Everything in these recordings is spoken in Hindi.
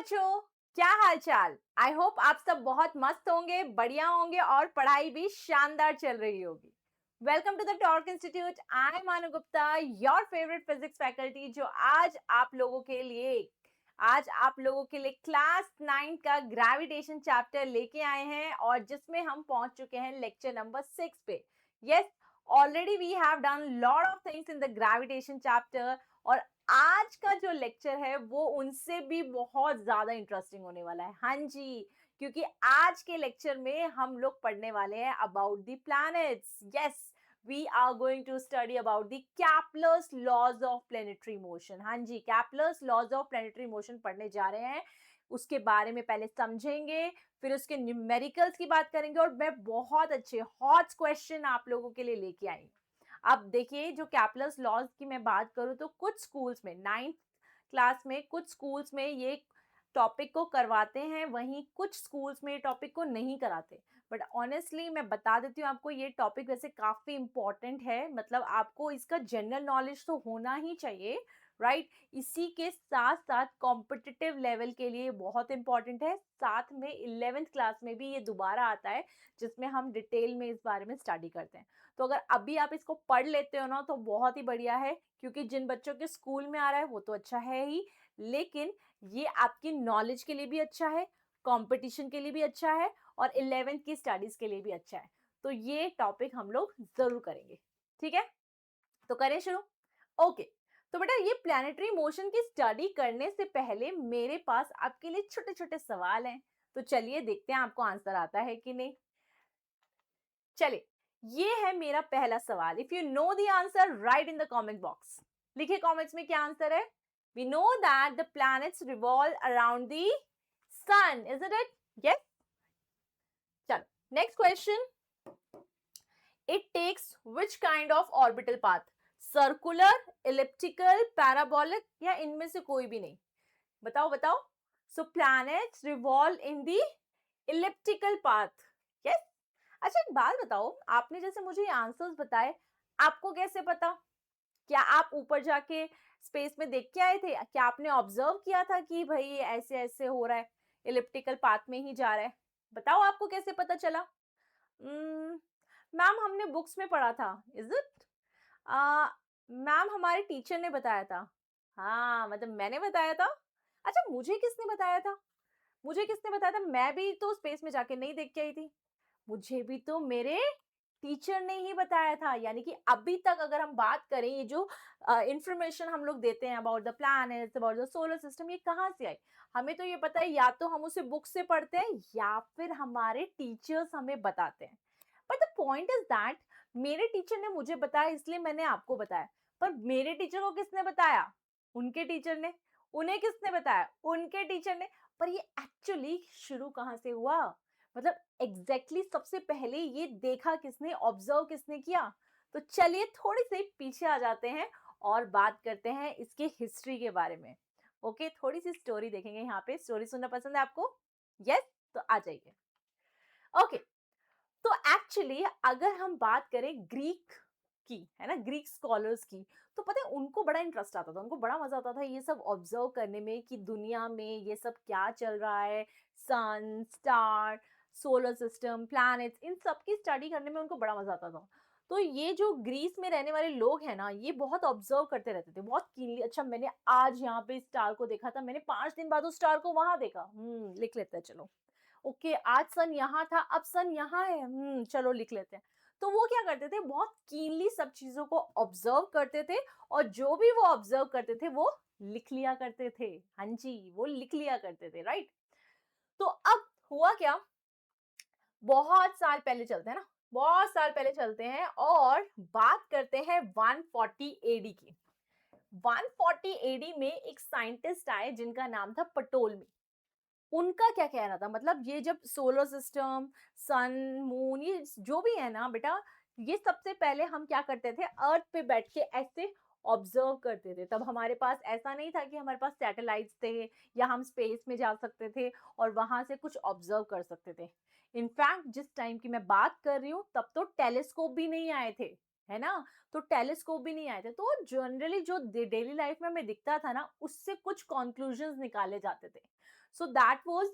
बच्चों, क्या हाल चाल। आई होप आप सब बहुत मस्त होंगे, बढ़िया होंगे और पढ़ाई भी शानदार चल रही होगी। Welcome to the torque institute. I am Anu Gupta, your favourite physics faculty, जो आज आप लोगों के लिए क्लास 9 का ग्रेविटेशन चैप्टर लेके आए हैं और जिसमें हम पहुंच चुके हैं लेक्चर नंबर 6 पे। Yes, already we have done lot of things in the gravitation chapter और आज का जो लेक्चर है वो उनसे भी बहुत ज्यादा इंटरेस्टिंग होने वाला है। हाँ जी, क्योंकि आज के लेक्चर में हम लोग पढ़ने वाले हैं about the planets. Yes, we are going to study about the Kepler's laws of planetary motion. हाँ जी, Kepler's laws of planetary motion पढ़ने जा रहे हैं। उसके बारे में पहले समझेंगे, फिर उसके न्यूमेरिकल्स की बात करेंगे और मैं बहुत अच्छे हॉट क्वेश्चन आप लोगों के लिए लेके आई हूँ। अब देखिए, जो कैप्लर्स लॉज की मैं बात करूं तो कुछ स्कूल्स में 9th क्लास में कुछ स्कूल्स में ये टॉपिक को करवाते हैं, वहीं कुछ स्कूल्स में ये टॉपिक को नहीं कराते। बट ऑनेस्टली मैं बता देती हूँ आपको, ये टॉपिक वैसे काफी इंपॉर्टेंट है। मतलब आपको इसका जनरल नॉलेज तो होना ही चाहिए, राइट। इसी के साथ साथ कॉम्पिटिटिव लेवल के लिए बहुत इंपॉर्टेंट है। साथ में 11th क्लास में भी ये दोबारा आता है, जिसमें हम डिटेल में इस बारे में स्टडी करते हैं। तो अगर अभी आप इसको पढ़ लेते हो ना तो बहुत ही बढ़िया है, क्योंकि जिन बच्चों के स्कूल में आ रहा है वो तो अच्छा है ही, लेकिन ये आपकी नॉलेज के लिए भी अच्छा है, कंपटीशन के लिए भी अच्छा है और 11th की स्टडीज के लिए भी अच्छा है। तो ये टॉपिक हम लोग जरूर करेंगे। ठीक है, तो करें शुरू। ओके, तो बेटा ये प्लैनेटरी मोशन की स्टडी करने से पहले मेरे पास आपके लिए छोटे छोटे सवाल हैं। तो चलिए देखते हैं आपको आंसर आता है कि नहीं। चलिए, ये है मेरा पहला सवाल। If you know the answer, write in the comment box. लिखिए कमेंट्स में क्या आंसर है। We know that the planets revolve around the sun, is it? Yes. चलो, next question. It takes which kind of orbital path? Circular, elliptical, parabolic या इनमें से कोई भी नहीं? बताओ बताओ। So planets revolve in the elliptical path. Yes. अच्छा, एक बात बताओ, आपने जैसे मुझे ये आंसर्स बताए, आपको कैसे पता? क्या आप ऊपर जाके स्पेस में देख के आए थे? क्या आपने ऑब्जर्व किया था कि भाई ये ऐसे ऐसे हो रहा है, इलिप्टिकल पाथ में ही जा रहा है? बताओ, आपको कैसे पता चला? मैम, हमने बुक्स में पढ़ा था। Is it? मैम, हमारे टीचर ने बताया था। हाँ, मतलब मैंने बताया था। अच्छा, मुझे किसने बताया था? मुझे किसने बताया था? मैं भी तो स्पेस में जाके नहीं देख के आई थी। मुझे भी तो मेरे टीचर ने ही बताया था। यानी कि अभी तक अगर हम बात करें, ये जो इंफॉर्मेशन हम लोग देते हैं about the planets, about the solar system, ये कहाँ से आई? हमें तो ये पता है, या तो हम उसे बुक से पढ़ते हैं या फिर हमारे टीचर्स हमें बताते हैं। But the point is that मेरे टीचर ने मुझे बताया, इसलिए मैंने आपको बताया। पर मेरे टीचर को किसने बताया? उनके टीचर ने। उन्हें किसने बताया? उनके टीचर ने। पर ये एक्चुअली शुरू कहाँ से हुआ? मतलब सबसे पहले ये देखा किसने, ऑब्जर्व किसने किया? तो चलिए थोड़ी सी पीछे आ जाते हैं और बात करते हैं इसके हिस्ट्री के बारे में। ओके, थोड़ी सी स्टोरी देखेंगे यहाँ पे। स्टोरी सुनना पसंद है आपको? यस, तो आ जाइए। ओके, तो एक्चुअली अगर हम बात करें ग्रीक की, है ना, ग्रीक स्कॉलर्स की, तो पता है उनको बड़ा इंटरेस्ट आता था, उनको बड़ा मजा आता था ये सब ऑब्जर्व करने में कि दुनिया में ये सब क्या चल रहा है। सन, स्टार, सोलर सिस्टम, प्लैनेट्स, इन सब की स्टडी करने में उनको बड़ा मजा आता था। तो ये जो ग्रीस में रहने वाले लोग हैं ना, ये बहुत ऑब्जर्व करते रहते थे, बहुत कीनली। अच्छा, मैंने आज यहाँ पे स्टार को देखा था, मैंने 5 दिन बाद उस स्टार को वहां देखा। लिख लेते हैं चलो। ओके, आज सन यहाँ था, अब सन यहाँ है, चलो लिख लेते हैं। तो वो क्या करते थे, बहुत कीनली सब चीजों को ऑब्जर्व करते थे और जो भी वो ऑब्जर्व करते थे वो लिख लिया करते थे। हाँ जी, वो लिख लिया करते थे, राइट। तो अब हुआ क्या, बहुत साल पहले चलते हैं ना, बहुत साल पहले चलते हैं और बात करते हैं 140 एडी की। 140 एडी में एक साइंटिस्ट आए जिनका नाम था पटोलमी। उनका क्या कहना था, मतलब ये जब सोलर सिस्टम, सन, मून, ये जो भी है ना बेटा, ये सबसे पहले हम क्या करते थे, अर्थ पे बैठ के ऐसे ऑब्जर्व करते थे। तब हमारे पास ऐसा नहीं था कि हमारे पास सैटेलाइट्स थे या हम स्पेस में जा सकते थे और वहां से कुछ ऑब्जर्व कर सकते थे। इनफैक्ट जिस टाइम की मैं बात कर रही हूँ तब तो टेलीस्कोप भी नहीं आए थे। है ना, तो टेलीस्कोप भी नहीं आए थे। तो जनरली जो डेली लाइफ में हमें दिखता था ना, उससे कुछ कंक्लूजन्स निकाले जाते थे। So that was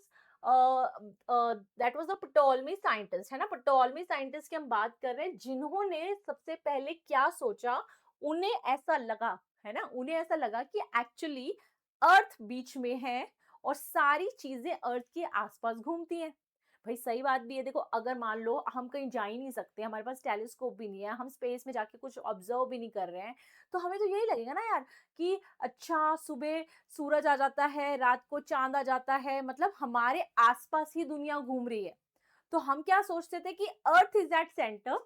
the Ptolemy scientist, है ना। पटोलमी साइंटिस्ट की हम बात कर रहे हैं, जिन्होंने सबसे पहले क्या सोचा, उन्हें ऐसा लगा, है ना, उन्हें ऐसा लगा कि एक्चुअली अर्थ बीच में है और सारी चीजें अर्थ के आसपास घूमती हैं। भाई सही बात भी है। देखो, अगर मान लो हम कहीं जा ही नहीं सकते, हमारे पास टेलीस्कोप भी नहीं है, हम स्पेस में जाके कुछ ऑब्जर्व भी नहीं कर रहे हैं, तो हमें तो यही लगेगा ना यार कि अच्छा, सुबह सूरज आ जाता है, रात को चांद आ जाता है, मतलब हमारे आसपास ही दुनिया घूम रही है। तो हम क्या सोचते थे कि अर्थ इज एट सेंटर।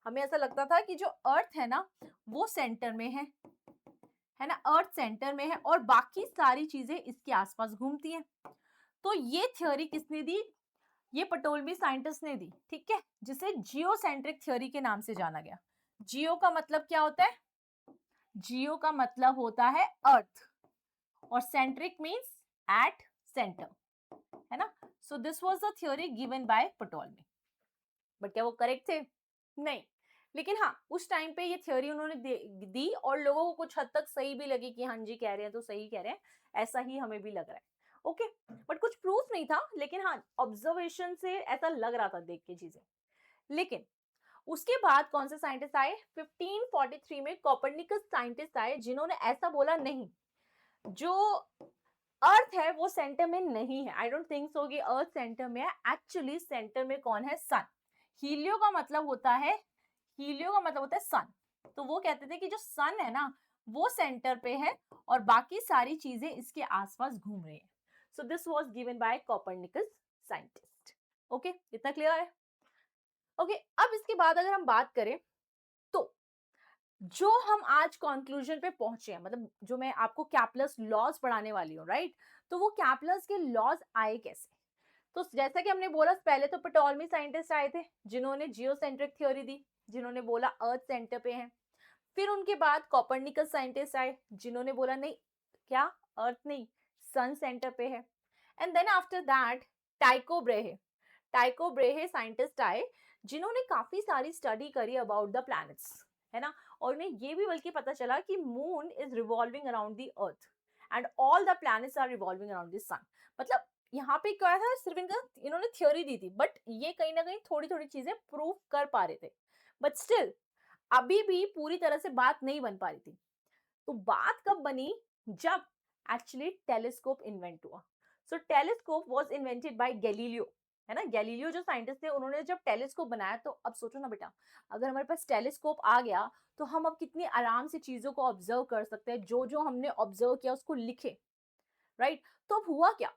हमें ऐसा लगता था कि जो अर्थ है ना, वो सेंटर में है ना, अर्थ सेंटर में है और बाकी सारी चीजें इसके आसपास घूमती हैं। तो ये थ्योरी किसने दी? ये पटोलमी साइंटिस्ट ने दी, ठीक है, जिसे जियोसेंट्रिक थ्योरी के नाम से जाना गया। जियो का मतलब क्या होता है? जियो का मतलब होता है अर्थ, और सेंट्रिक मींस एट सेंटर, है ना। So this was the theory given by Ptolemy. But क्या वो करेक्ट थे? नहीं। लेकिन हाँ, उस टाइम पे ये थ्योरी उन्होंने दी और लोगों को कुछ हद तक सही भी लगी कि हाँ जी कह रहे हैं तो सही कह रहे हैं, ऐसा ही हमें भी लग रहा है। ओके, बट कुछ प्रूफ नहीं था, लेकिन हाँ, ऑब्जर्वेशन से ऐसा लग रहा था देख के चीजें। लेकिन उसके बाद कौन से साइंटिस्ट आए? 1543 में कोपरनिकस साइंटिस्ट आए, जिन्होंने ऐसा बोला नहीं, जो अर्थ है वो सेंटर में नहीं है। आई डोंट थिंक सो कि अर्थ सेंटर में है। एक्चुअली सेंटर में कौन है? सन। हीलियो का मतलब होता है, हीलियो का मतलब होता है सन। तो वो कहते थे कि जो सन है ना, वो सेंटर पे है और बाकी सारी चीजें इसके आसपास घूम रही हैं। सो this was given by Copernicus scientist. Okay, इतना क्लियर है? ओके, अब इसके बाद अगर हम बात करें, तो जो हम आज कंक्लूजन पे पहुंचे हैं, मतलब जो मैं आपको कैप्लस लॉज पढ़ाने वाली हूँ, राइट, तो वो कैप्लस के लॉज आए कैसे? तो जैसा कि हमने बोला, पहले तो पटोलमी साइंटिस्ट आए थे, जिन्होंने जियोसेंट्रिक थ्योरी दी, जिन्होंने बोला अर्थ सेंटर पे है। फिर उनके बाद कोपरनिकस साइंटिस्ट आए, जिन्होंने बोला नहीं, क्या, अर्थ नहीं, सन सेंटर पे है। And then after that Tycho Brahe, Tycho Brahe scientist आए, जिन्होंने काफी सारी स्टडी करी अबाउट द प्लैनेट्स, है ना। और उन्हें ये भी बल्कि पता चला कि moon is revolving around the earth and all the planets are revolving around the sun. मतलब यहाँ पे क्या था, सिर्फ इनका इन्होंने थ्योरी दी थी, बट ये कहीं ना कहीं थोड़ी थोड़ी चीजें प्रूव कर पा रहे थे, बट स्टिल अभी भी पूरी तरह से बात नहीं बन पा रही थी। तो बात कब बनी? जब एक्चुअली टेलीस्कोप इन्वेंट हुआ। So telescope was invented by Galileo, है ना। गैलीलियो जो साइंटिस्ट थे, उन्होंने जब टेलीस्कोप बनाया, तो अब सोचो ना बेटा, अगर हमारे पास टेलीस्कोप आ गया, तो हम अब कितनी आराम से चीजों को ऑब्जर्व कर सकते हैं, जो जो हमने ऑब्जर्व किया उसको लिखे, राइट। तो अब हुआ क्या?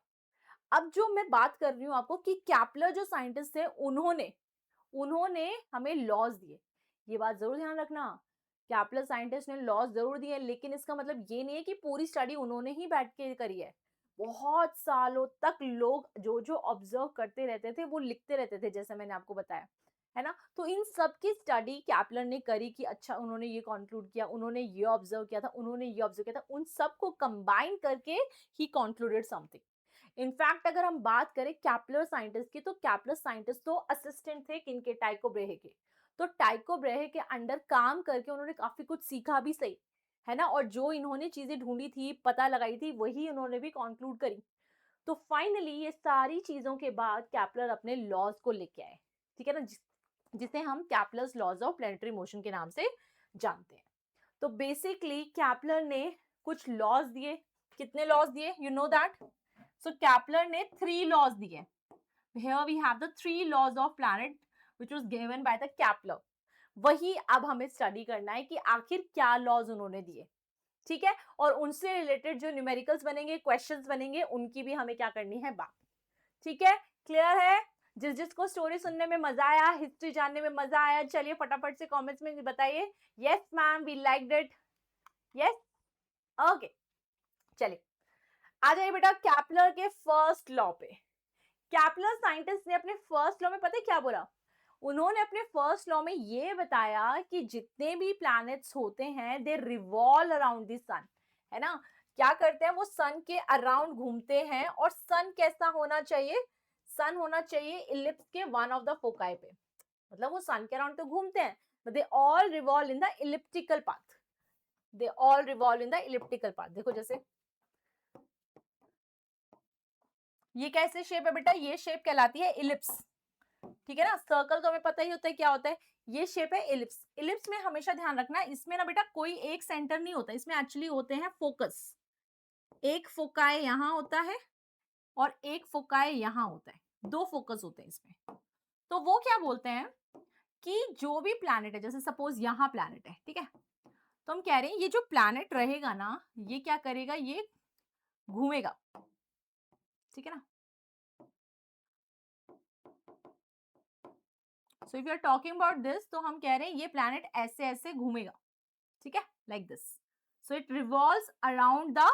अब जो मैं बात कर रही हूँ आपको कि कैप्लर जो साइंटिस्ट थे, उन्होंने उन्होंने हमें लॉज दिए। ये बात जरूर ध्यान रखना, कैप्लर साइंटिस्ट ने लॉज जरूर दिए, लेकिन इसका मतलब ये नहीं है कि पूरी स्टडी उन्होंने ही बैठ के करी है। बहुत सालों तक लोग जो जो ऑब्जर्व करते रहते थे, वो लिखते रहते थे, जैसे मैंने आपको बताया, है ना। तो इन सब की स्टडी कैप्लर ने करी कि अच्छा, उन्होंने ये कंक्लूड किया, उन्होंने ये ऑब्जर्व किया था, उन्होंने ये ऑब्जर्व किया था, उन सबको कंबाइन करके ही कंक्लूडेड समथिंग। इनफैक्ट अगर हम बात करें कैप्लर साइंटिस्ट की, तो कैप्लर साइंटिस्ट तो असिस्टेंट थे किनके? टाइको ब्रेहे के। तो टाइको ब्रेहे के अंडर काम करके उन्होंने काफी कुछ सीखा भी, सही है ना, और जो इन्होंने चीजें ढूंढी थी, पता लगाई थी, वही उन्होंने भी कंक्लूड करी। तो फाइनली ये सारी चीजों के बाद कैप्लर अपने लॉज को लेके आए, ठीक है ना, जिसे हम Kepler's laws of planetary motion के नाम से जानते हैं। तो बेसिकली कैप्लर ने कुछ लॉज दिए। कितने लॉज दिए? You know that. So Kepler ने 3 लॉज दिए। Here we have the 3 laws of planet which was given by the Kepler. वही अब हमें स्टडी करना है कि आखिर क्या लॉज उन्होंने दिए, ठीक है, और उनसे रिलेटेड जो न्यूमेरिकल्स बनेंगे, क्वेश्चंस बनेंगे, उनकी भी हमें क्या करनी है, बात। ठीक है, क्लियर है? जिस जिसको स्टोरी सुनने में मजा आया, हिस्ट्री जानने में मजा आया, चलिए फटाफट से कमेंट्स में बताइए, yes ma'am we liked it, yes, okay. चलिए आ जाइए बेटा कैप्लर के फर्स्ट लॉ पे। कैप्लर साइंटिस्ट ने अपने फर्स्ट लॉ में पता है क्या बोला? उन्होंने अपने फर्स्ट लॉ में ये बताया कि जितने भी प्लैनेट्स होते हैं, दे रिवॉल्व अराउंड द सन, है ना। क्या करते हैं? वो सन के अराउंड घूमते हैं, और सन कैसा होना चाहिए? सन होना चाहिए इलिप्स के वन ऑफ द फोकाई पे, मतलब वो सन के अराउंड तो घूमते हैं, they all revolve in the elliptical path, they all revolve in the elliptical path. देखो जैसे ये कैसे शेप है बेटा, ये शेप कहलाती है इलिप्स, ठीक है ना। सर्कल तो हमें पता ही होता है क्या होता है, ये शेप है इलिप्स। इलिप्स में हमेशा ध्यान रखना, इसमें ना बेटा कोई एक सेंटर नहीं होता, इसमें एक्चुअली होते हैं फोकस। एक फोकाई यहाँ होता है और एक फोकाई यहाँ होता है, दो फोकस होते हैं इसमें। तो वो क्या बोलते हैं कि जो भी प्लैनेट है, जैसे सपोज यहाँ प्लैनेट है, ठीक है, तो हम कह रहे हैं ये जो प्लैनेट रहेगा ना, ये क्या करेगा, ये घूमेगा, ठीक है ना। So if you are talking about this, तो हम कह रहे हैं ये प्लैनेट ऐसे ऐसे घूमेगा, ठीक है, like this. So it revolves around the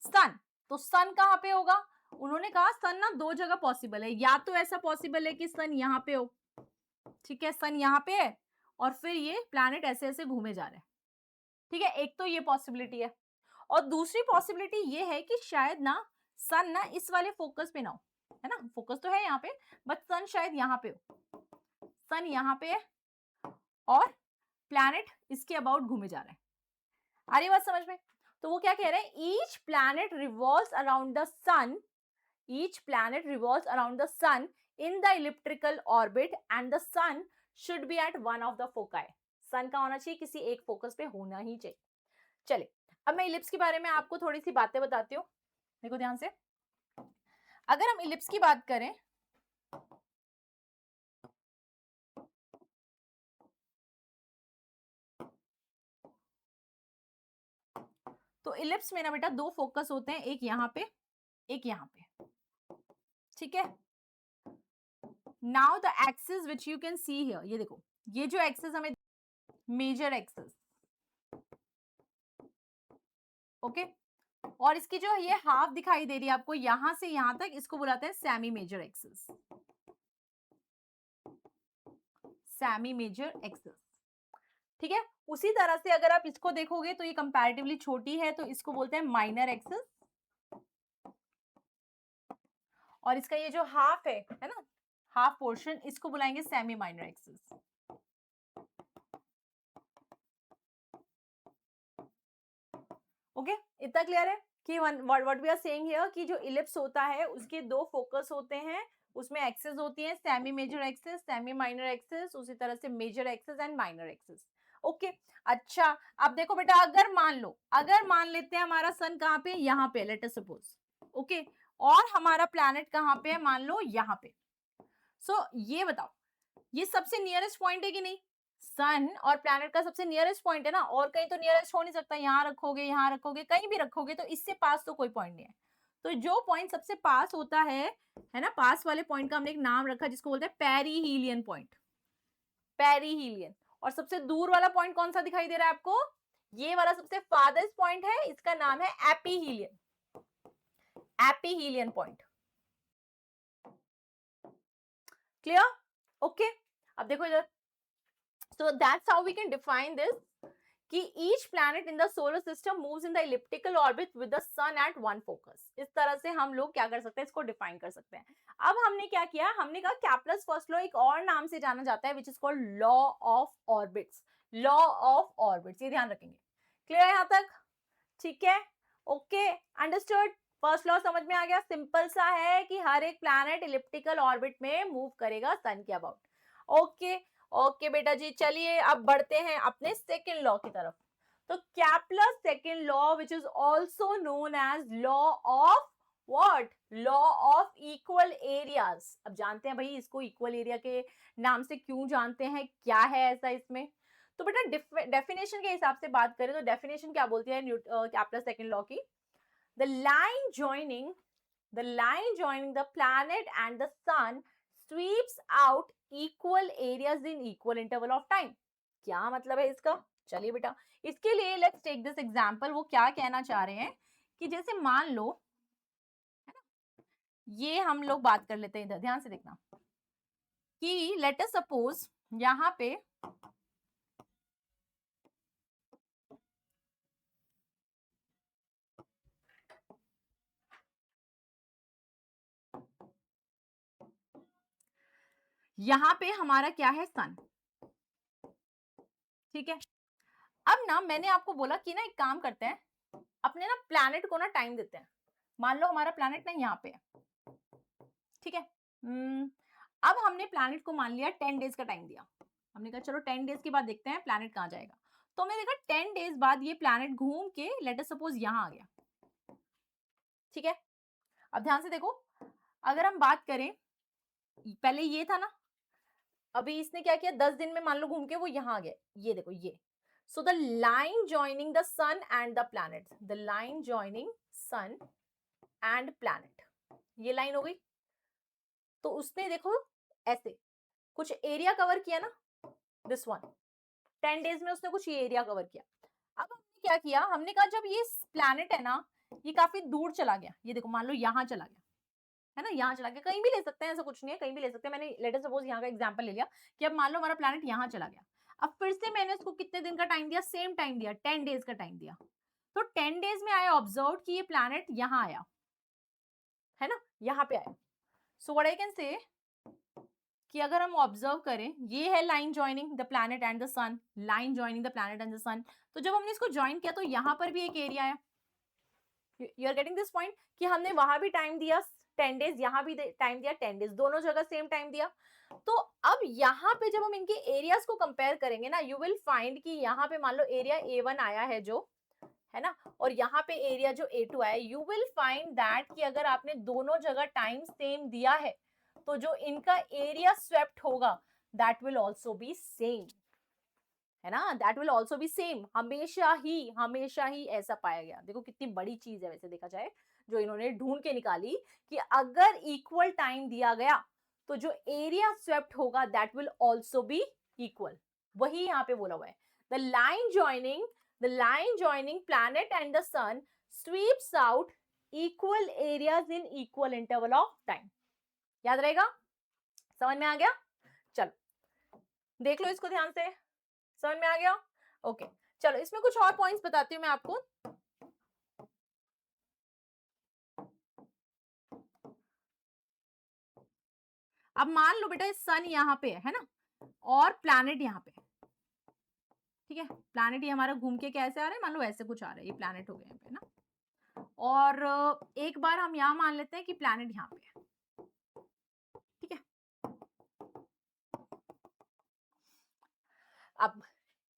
sun. तो सन कहां पे होगा, उन्होंने कहा सन ना दो जगह पॉसिबल है, या तो ऐसा पॉसिबल है कि सन यहाँ पे हो, ठीक है, सन यहाँ पे है और फिर ये प्लैनेट ऐसे ऐसे घूमे जा रहे हैं, ठीक है, एक तो ये पॉसिबिलिटी है। और दूसरी पॉसिबिलिटी ये है कि शायद ना सन ना इस वाले फोकस पे ना हो, है ना, फोकस तो है यहाँ पे, बट सन शायद यहाँ पे हो, सन यहाँ पे है और प्लैनेट इसके अबाउट घूमे जा रहे हैं। आ रही बात समझ में। तो वो क्या कह रहे हैं, each planet revolves around the sun, each planet revolves around the sun in the elliptical orbit and the sun should be at one of the foci. Sun का होना चाहिए किसी एक फोकस पे होना ही चाहिए। चले, अब मैं इलिप्स के बारे में आपको थोड़ी सी बातें बताती हूँ, देखो ध्यान से। अगर हम इलिप्स की बात करें, तो इलिप्स में ना बेटा दो फोकस होते हैं, एक यहाँ पे एक यहाँ पे, ठीक है। Now the axis which you can see here, ये देखो, ये जो एक्सिस हमें मेजर एक्सिस, ओके, और इसकी जो ये हाफ दिखाई दे रही है आपको यहां से यहां तक, इसको बुलाते हैं semi major axis, semi major axis, ठीक है। उसी तरह से अगर आप इसको देखोगे तो ये कंपैरेटिवली छोटी है, तो इसको बोलते हैं माइनर एक्सिस, और इसका ये जो हाफ है ना, हाफ पोर्शन, इसको बुलाएंगे सेमी माइनर एक्सिस। ओके, इतना क्लियर है कि what we are saying here कि जो इलिप्स होता है उसके दो फोकस होते हैं, उसमें एक्सिस होती है, semi major axis, semi minor axis, उसी तरह से major axis and minor axis. Okay, अच्छा, अब देखो बेटा, अगर मान लेते हैं हमारा सन कहाँ पे, यहाँ पे, लेट अस सपोज, ओके, और हमारा प्लैनेट कहाँ पे है, मान लो यहाँ पे। सो ये बताओ, ये सबसे नियरेस्ट पॉइंट है कि नहीं, सन और प्लैनेट का सबसे नियरेस्ट पॉइंट है ना, और कहीं तो नियरेस्ट हो नहीं सकता, यहाँ रखोगे कहीं भी रखोगे, तो इससे पास तो कोई पॉइंट नहीं है। तो जो पॉइंट सबसे पास होता है ना, पास वाले पॉइंट का हमने एक नाम रखा जिसको बोलते हैं पेरीहीलियन पॉइंट, पेरीहीलियन। और सबसे दूर वाला पॉइंट कौन सा दिखाई दे रहा है आपको, ये वाला सबसे फारदेस्ट पॉइंट है, इसका नाम है एपीहीलियन, एपीहीलियन पॉइंट। Clear, okay. अब देखो इधर, so that's how we can define this कि each planet in the solar system moves in the elliptical orbit with the sun at one focus। इस तरह से हम लोग क्या कर सकते हैं, इसको डिफाइन कर सकते हैं। अब हमने क्या किया, हमने कहा कैप्लर्स फर्स्ट लॉ एक और नाम से जाना जाता है, which is called law of orbits, law of orbits, ये ध्यान रखेंगे। क्लियर है यहाँ तक, ठीक है, ओके, अंडरस्टूड। फर्स्ट लॉ समझ में आ गया, सिंपल सा है कि हर एक प्लैनेट इलिप्टिकल ऑर्बिट में मूव करेगा सन के अबाउट। ओके, ओके बेटा जी, चलिए अब बढ़ते हैं अपने सेकेंड लॉ की तरफ। तो Kepler second law which is also known as law of what, law of equal areas. अब जानते हैं भाई इसको इक्वल एरिया के नाम से क्यों जानते हैं, क्या है ऐसा इसमें। तो बेटा डेफिनेशन के हिसाब से बात करें तो डेफिनेशन क्या बोलती है कैप्लर सेकेंड लॉ की, the line joining the planet and the sun sweeps out equal areas in equal interval of time। क्या मतलब है इसका, चलिए बेटा, इसके लिए लेट्स टेक दिस एग्जांपल। वो क्या कहना चाह रहे हैं कि जैसे मान लो, है ना, ये हम लोग बात कर लेते हैं, इधर ध्यान से देखना कि लेट अस सपोज यहाँ पे हमारा क्या है, सन, ठीक है, अब ना मैंने आपको बोला कि ना एक काम करते हैं, अपने ना प्लैनेट को ना टाइम देते हैं। मान लो हमारा प्लैनेट ना यहाँ पे है, ठीक है। अब हमने प्लैनेट को मान लिया 10 डेज का टाइम दिया। हमने कहा चलो 10 डेज के बाद देखते हैं प्लैनेट कहाँ जाएगा। तो हमने देखा 10 डेज बाद ये प्लैनेट घूम के लेट अस सपोज यहाँ आ गया, ठीक है। अब ध्यान से देखो, अगर हम बात करें, पहले ये था ना, अभी इसने क्या किया, 10 दिन में मान लो घूम के वो यहाँ आ गया, ये देखो ये। So the line joining the sun and the planet, the line joining sun and planet, ये लाइन हो गई। तो उसने देखो ऐसे कुछ एरिया कवर किया ना, दिस वन, 10 डेज में उसने कुछ ये एरिया कवर किया। अब हमने क्या किया, हमने कहा जब ये प्लैनेट है ना, ये काफी दूर चला गया, ये देखो मान लो यहाँ चला गया, है ना, यहाँ चला गया, कहीं भी ले सकते हैं, ऐसा कुछ नहीं है, कहीं भी ले सकते हैं। मैंने लेट अस सपोज यहाँ का एग्जांपल ले लिया कि अब मान लो हमारा प्लैनेट यहाँ चला गया। अब फिर से मैंने उसको कितने दिन का टाइम दिया, सेम टाइम दिया, 10 डेज का टाइम दिया। तो 10 डेज में आई ऑब्जर्व कि ये प्लैनेट यहाँ आया, है ना, यहाँ पे आया। So what I can say कि अगर हम ऑब्जर्व करें, ये है line joining the planet and the sun, line joining the planet and the sun. तो जब हमने इसको ज्वाइन किया तो यहाँ पर भी एक एरिया है, you are getting this point, कि हमने वहां भी टाइम दिया 10 डेज, यहाँ भी टाइम दिया 10 डेज, दोनों जगह सेम टाइम दिया। तो अब यहाँ पे जब हम इनके एरियाज को कंपेयर करेंगे ना, यू विल फाइंड कि यहाँ पे मान लो एरिया A1 आया है जो, है ना, और यहाँ पे एरिया जो A2 आया, यू विल फाइंड दैट कि अगर आपने दोनों जगह टाइम सेम दिया है तो जो इनका एरिया स्वेप्ट होगा that will also B same, है ना, that will also B same. हमेशा ही ऐसा पाया गया। देखो कितनी बड़ी चीज है वैसे देखा जाए जो इन्होंने ढूंढ के निकाली, कि अगर इक्वल टाइम दिया गया तो जो एरिया स्वेप्ट होगा that will also be equal. वही यहाँ पे बोला हुआ है, the line joining planet and the sun sweeps out equal areas in equal interval of time. याद रहेगा, समझ में आ गया? चलो देख लो इसको ध्यान से, समझ में आ गया? ओके, चलो इसमें कुछ और पॉइंट्स बताती हूँ मैं आपको। अब मान लो बेटा सन यहाँ पे है ना, और प्लैनेट यहाँ पे, ठीक है। प्लैनेट ये हमारा घूम के कैसे आ रहा है, मान लो ऐसे कुछ आ रहा है, ये प्लैनेट हो गया यहाँ पे ना, और एक बार हम यहाँ मान लेते हैं कि प्लैनेट यहाँ पे है, ठीक है। अब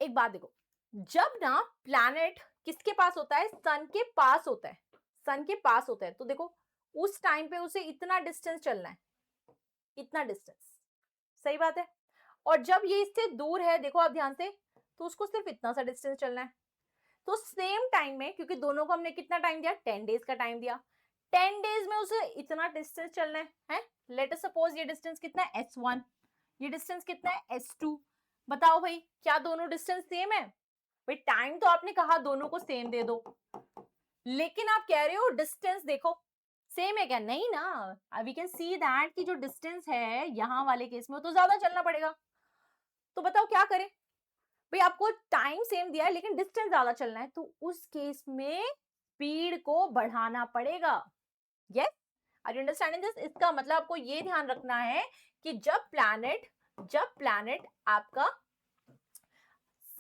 एक बात देखो, जब ना प्लैनेट किसके पास होता है, सन के पास होता है, सन के पास होता है, तो देखो उस टाइम पे उसे इतना डिस्टेंस चलना है, इतना डिस्टेंस, सही बात है। और जब ये इससे दूर है, देखो आप ध्यान से, तो उसको सिर्फ इतना सा डिस्टेंस चलना है। तो सेम टाइम में, क्योंकि दोनों को हमने कितना टाइम दिया, 10 डेज का टाइम दिया, 10 डेज में उसे इतना डिस्टेंस चलना है। लेट अस सपोज ये डिस्टेंस कितना है S1, ये डिस्टेंस कितना है S2। बताओ भाई क्या दोनों डिस्टेंस सेम है? भाई टाइम तो आपने कहा दोनों को सेम दे दो, लेकिन आप कह रहे हो डिस्टेंस देखो सेम है क्या? नहीं ना, वी कैन सी दैट कि जो डिस्टेंस है यहाँ वाले केस में तो ज्यादा चलना पड़ेगा। तो बताओ क्या करें? भाई आपको टाइम सेम दिया है लेकिन डिस्टेंस ज्यादा चलना है, तो उस केस में स्पीड को बढ़ाना पड़ेगा। Yes, are you understanding this? इसका मतलब आपको ये ध्यान रखना है कि जब प्लैनेट आपका